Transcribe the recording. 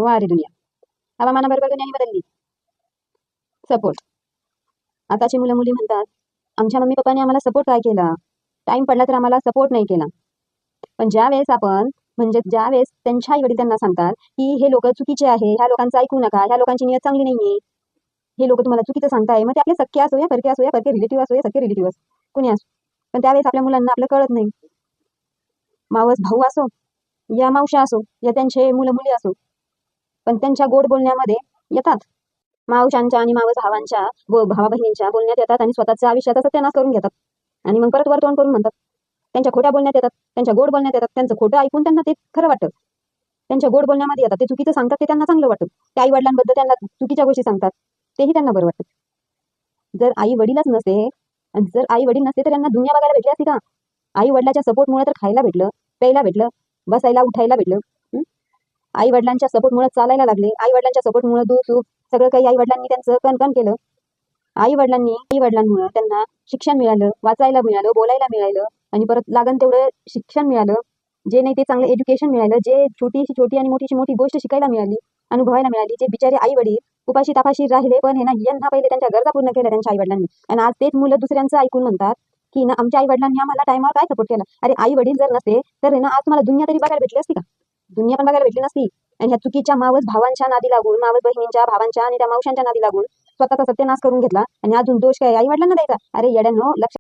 वा रे दुनिया, हवामानाबरोबर दुनियाही बदलली. सपोर्ट. आताची मुलं मुली म्हणतात, आमच्या मम्मी पप्पाने आम्हाला सपोर्ट काय केला, टाइम पडला तर आम्हाला सपोर्ट नाही केला. पण ज्यावेळेस आपण म्हणजे ज्यावेळेस त्यांच्या आई वडील त्यांना सांगतात की हे लोक चुकीचे आहे, ह्या लोकांचं ऐकू नका, ह्या लोकांची नियत चांगली नाहीये, हे लोक तुम्हाला चुकीचं सांगताय, मग ते आपले सख्खे असो या परके रिलेटिव्ह असो या सख्खे रिलेटिव्ह असो कुणी असो, पण त्यावेळेस आपल्या मुलांना आपलं कळत नाही. मावस भाऊ असो या मावशा असो या त्यांचे मुलं मुली असो, पण त्यांच्या गोड बोलण्यामध्ये येतात, मावशांच्या आणि मावस भावांच्या भावा बहिणींच्या बोलण्यात येतात आणि स्वतःच्या आयुष्याचा सत्यानाश करून घेतात आणि मग परत वर्तवण करून म्हणतात. त्यांच्या खोट्या बोलण्यात येतात, त्यांच्या गोड बोलण्यात येतात, त्यांचं खोटं ऐकून त्यांना ते खरं वाटतं, त्यांच्या गोड बोलण्यामध्ये येतात, ते चुकीचं सांगतात ते त्यांना चांगलं वाटतं, ते आई वडिलांबद्दल त्यांना चुकीच्या गोष्टी सांगतात तेही त्यांना बरं वाटतं. जर आई वडीलच नसते आणि जर आई वडील नसते तर त्यांना दुनिया बघायला भेटली असती का? आई वडिलांच्या सपोर्टमुळे तर खायला भेटलं, प्यायला भेटलं, बसायला उठायला भेटलं. आई वडिलांच्या सपोर्टमुळे चालायला लागले, आई वडिलांच्या सपोर्टमुळे दूध सुख सगळं काही आई वडिलांनी त्यांचं कणकण केलं. आई वडिलांमुळे त्यांना शिक्षण मिळालं, वाचायला मिळालं, बोलायला मिळालं आणि परत लागण तेवढं शिक्षण मिळालं, जे नाही ते चांगलं एज्युकेशन मिळालं, जे छोटीशी छोटी आणि मोठीशी मोठी गोष्ट शिकायला मिळाली, अनुभवायला मिळाली. जे बिचारे आई वडील उपाशी तापाशी राहिले पण हे ना यांना पहिले त्यांच्या गरजा पूर्ण केल्या त्यांच्या आई वडिलांनी, आणि आज तेच मुलं दुसऱ्यांचं ऐकून म्हणतात की ना आमच्या आई वडिलांनी आम्हाला टायमावर काय सपोर्ट केला. अरे आई वडील जर नसते तर ना आज तुम्हाला दुनिया तरी बघायला भेटली असती का? दुनिया पण बघायला भेटली नसती. आणि ह्या चुकीच्या मावस भावांच्या नादी लागून, मावस बहिणींच्या भावांच्या आणि त्या मावशांच्या नादी लागून स्वतःचा सत्यानाश करून घेतला आणि अजून दोष काय आई वडिलांना द्यायचा. अरे येड्यांनो, लक्ष